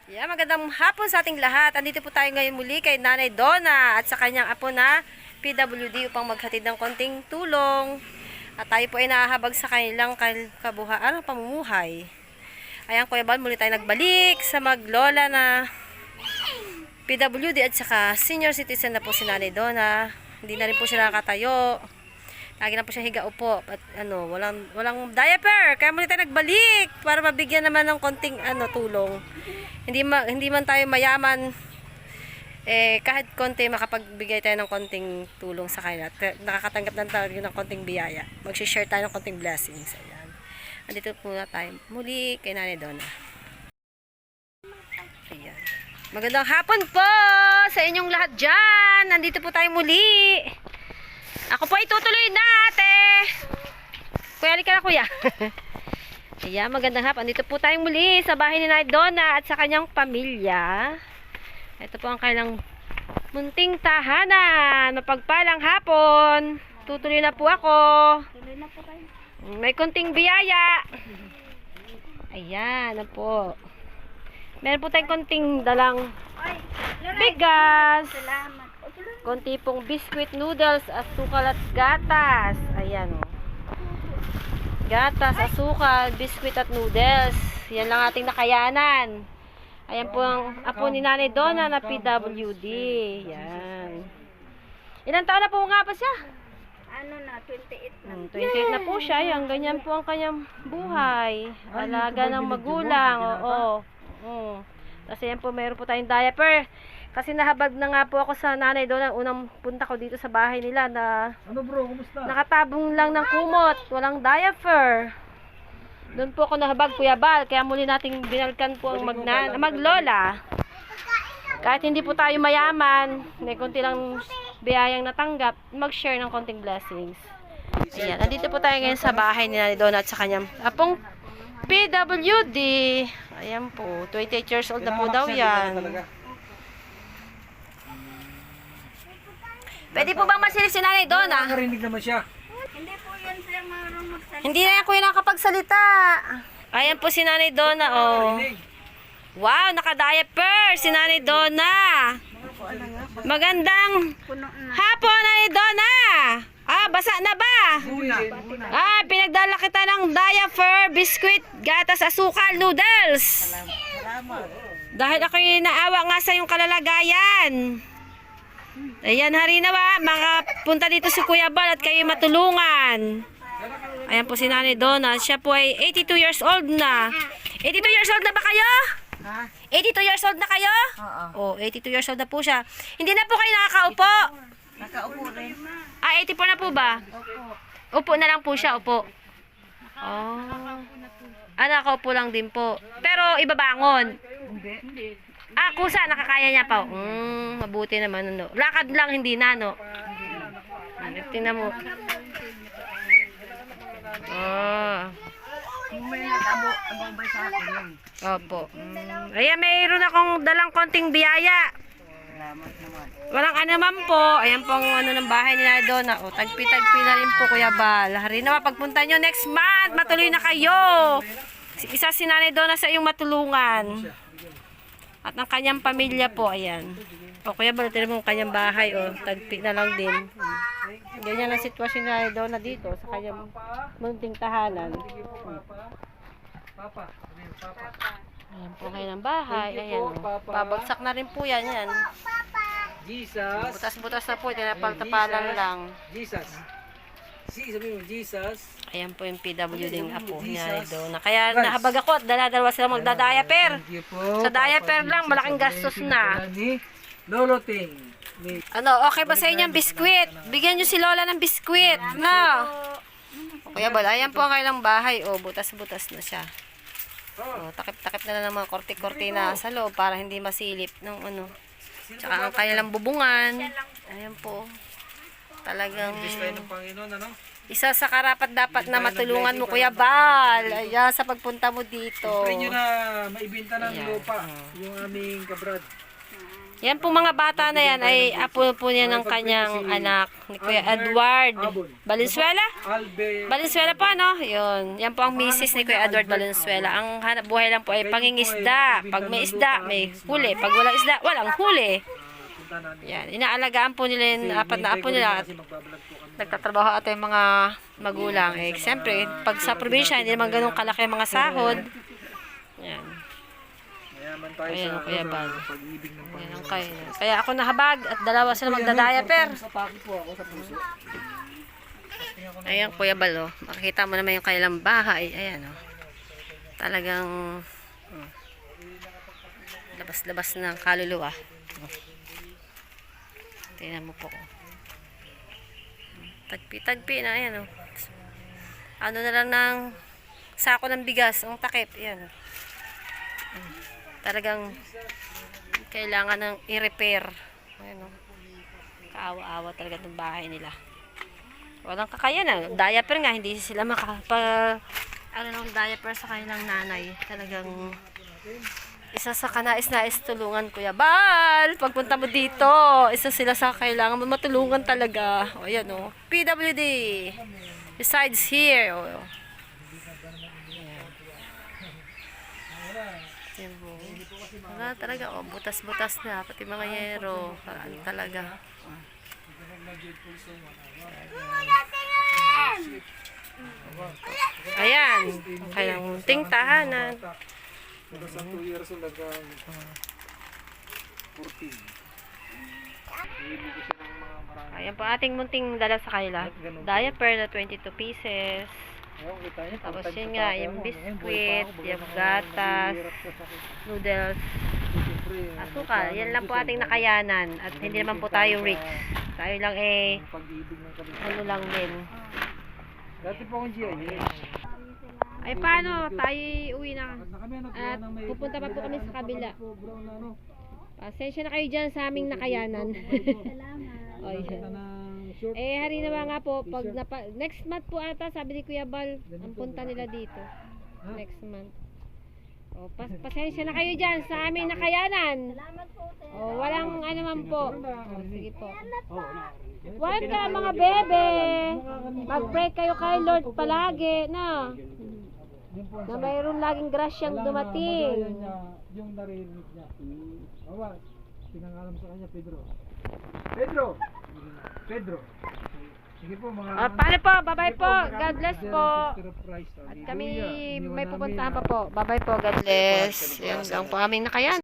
Yeah, magandang hapon sa ating lahat. Andito po tayo ngayon muli kay Nanay Donna at sa kanyang apo na PWD upang maghatid ng konting tulong. At tayo po ay nahahabag sa kanilang kabuhaan, pamumuhay. Ayan, Kuya Bal, muli tayo nagbalik sa maglola na PWD at saka senior citizen na po si Nanay Donna. Hindi na rin po siya nakakatayo. Lagi na po siya higa upo at walang diaper. Kaya muli tayo nagbalik para mabigyan naman ng konting tulong. Hindi man tayo mayaman, kahit konti makapagbigay tayo ng konting tulong sa kanila. Nakakatanggap na tayo ng konting biyaya. Mag-share tayo ng konting blessings. Ayan. Andito po na tayo muli kay Nanay Donna. Ayan. Magandang hapon po sa inyong lahat dyan. Nandito po tayo muli. Ako po ay tutuloy na, ate. Kuya, halika na, kuya. Ayan, magandang hapon. Andito po tayong muli sa bahay ni Nanay Donna at sa kanyang pamilya. Ito po ang kailang munting tahanan. Mapagpalang hapon. Tutuloy na po ako. Tuloy na po kayo. May konting biyaya. Ayan, na po. Meron po tayong konting dalang bigas. Salamat. Konti pong biscuit, noodles, asukal at gatas. Ayan o. Gatas, asukal, biscuit at noodles. Yan lang ating nakayanan. Ayan po ang apo ni Nanay Donna na PWD. Yan. Ilang taon na po nga pa siya? Ano na, 28 na. 28 na po siya. Yan, ganyan po ang kanyang buhay. Alaga ng magulang. Oo. Kasi yan po, mayroon po tayong diaper. Kasi nahabag na nga po ako sa Nanay Donna. Unang punta ko dito sa bahay nila na nakatabong lang ng kumot. Walang diaper. Doon po ako nahabag, Kuya Bal. Kaya muli nating binalkan po ang maglola. Kahit hindi po tayo mayaman, may konti lang biyayang natanggap, mag-share ng konting blessings. Ayan, nandito po tayo ngayon sa bahay ni Nanay Donna at sa kanyang apong PWD. Ayan po, 28 years old na po daw yan. Pwede po bang masilip si Nanay Donna? Nakarinig naman siya. Hindi po yan siya marunong magsalita. Hindi na ako yung nakapagsalita. Ayan po si Nanay Donna, oh. Wow, naka-diaper si Nanay Donna. Magandang Puno na. hapon, Nanay Donna. Basa na ba? Pinagdala kita ng diaper, biscuit, gatas, asukal, noodles. Dahil ako'y naawa nga sa yung kalalagayan. Ayan, harinawa, punta dito si Kuya Bal at kayo matulungan. Ayan po si Nanay Donna. Siya po ay 82 years old na. 82 years old na ba kayo? 82 years old na kayo? Oo. 82 years old na po siya. Hindi na po kayo nakakaupo? Nakaupo rin. 84 na po ba? Upo na lang po siya, upo. Nakaupo lang din po. Pero ibabangon. Kusa, nakakaya niya pa. Mabuti naman, no. Lakad lang, hindi na, no. Tingnan mo. Opo. Ayan, mayroon akong dalang konting biyaya. Walang naman po. Ayan po ang ng bahay ni Nanay Donna. Tagpi-tagpi na rin po, Kuya Bal. Hari naman, pagpunta nyo next month, matuloy na kayo. Isa si Nanay Donna sa iyong matulungan. At ang kanyang pamilya po, ayan. Kuya Bal, tinan mo ang kanyang bahay, tagpi na lang din. Ganyan ang sitwasyon ni Nanay Donna dito sa kanyang munting tahanan. Ayan po kayo ng bahay. Ayan, babagsak na rin po yan. Jesus. Butas-butas na po, tinapal-tapalan lang. Jesus. Sabi mo, Jesus. Ayan po yung PWD ng apo ni Nanay Donna. Kaya nahabag ako at dala-dalawa sila magda-diaper. Thank you po. Sa diaper lang, malaking gastos na. Ni Lolo Ting. Okay ba sa inyo ang biskwit? Bigyan nyo si Lola ng biskwit. No? Kuya Bal, ayan po ang kailang bahay. Butas-butas na siya. Takip-takip na lang ng mga korte-kortina sa loob para hindi masilip ng Tsaka ang kanilang bubungan. Ayan po. Talagang isa sa karapat dapat na matulungan mo, Kuya Bal. Ayan, sa pagpunta mo dito. Pwede nyo na maibinta ng lupa yung aming kabrad. Yan po mga bata na yan ay apo po niya ng kanyang anak ni Kuya Edward Valenzuela. Valenzuela po, ano? Yun. Yan po ang misis ni Kuya Edward Valenzuela. Ang hanap buhay lang po ay pangingisda. Pag may isda, may huli. Pag walang isda, walang huli. Yan. Inaalagaan po nila yung apat na apo nila at nagtatrabaho at yung mga magulang. Eh, siyempre, pag sa probinsya, hindi naman ganun kalaki ang mga sahod. Yan. Mayaman tayo Ayan, sa Kuya Bal. pag-ibig ng Yan ang kayo. Kaya ako nahabag at dalawa sila magdadiaper. Sa paki po ako sa puso. Ayan, Kuya Bal, oh. Makikita mo naman yung kailang bahay. Ayan, oh. Talagang labas-labas ng kaluluwa. Tingnan mo po. Tagpi-tagpi na, ayan, oh. Ano na lang ng sako ng bigas, ang takip, ayan, oh. Talagang kailangan ng i-repair. Ayan, oh. Kaawa-awa talaga itong bahay nila. Walang kakayanan. Diaper nga, hindi sila ano ng diaper sa kanilang nanay. Talagang isa sa kanais-nais tulungan, Kuya Bal. Pagpunta mo dito, isa sila sa kailangan mo matulungan talaga. O, ayan, o. PWD. Besides here, o. Ayan, o. Wala talaga, o. Butas-butas na. Pati mga yero. Ano talaga. Ayan. Kailang munting tahanan. Sa 2 years old hanggang 14. Ibig ko siya ng mga marami. Ayan po ating munting dala sa kanila. Diaper na 22 pieces. Ayaw, kita niya. Tapos yun nga, yung biskwit, yung gatas, noodles, asukal. Yan lang po ating nakayanan. At hindi naman po tayo rich. Tayo lang Pag-ibig ng kabila. ano lang din. Dati po akong GIA. Ay paano? Tayo uwi na. At pupunta pa po kami sa kabila. Pasensya na kayo dyan sa aming nakayanan. Salamat. Oh, yeah. Hari na nga po, pag next month po ata, sabi ni Kuya Bal, ang punta nila dito. Next month. O, pasensya na kayo dyan sa aming nakayanan. Salamat po, sir. O, walang ano man po. O, sige po. Huwag ka mga bebe. Mag-pray kayo kay Lord palagi, na. Na mayroon laging grasyang dumating. Yung narinig niya. Awa, pinangalan sa kanya, Pedro. Pedro! Pedro! Sige po mga... Paano po? Bye-bye po. God bless po. At At kami may pupuntahan pa po. Bye-bye po. God bless. Yan lang po aming nakayan.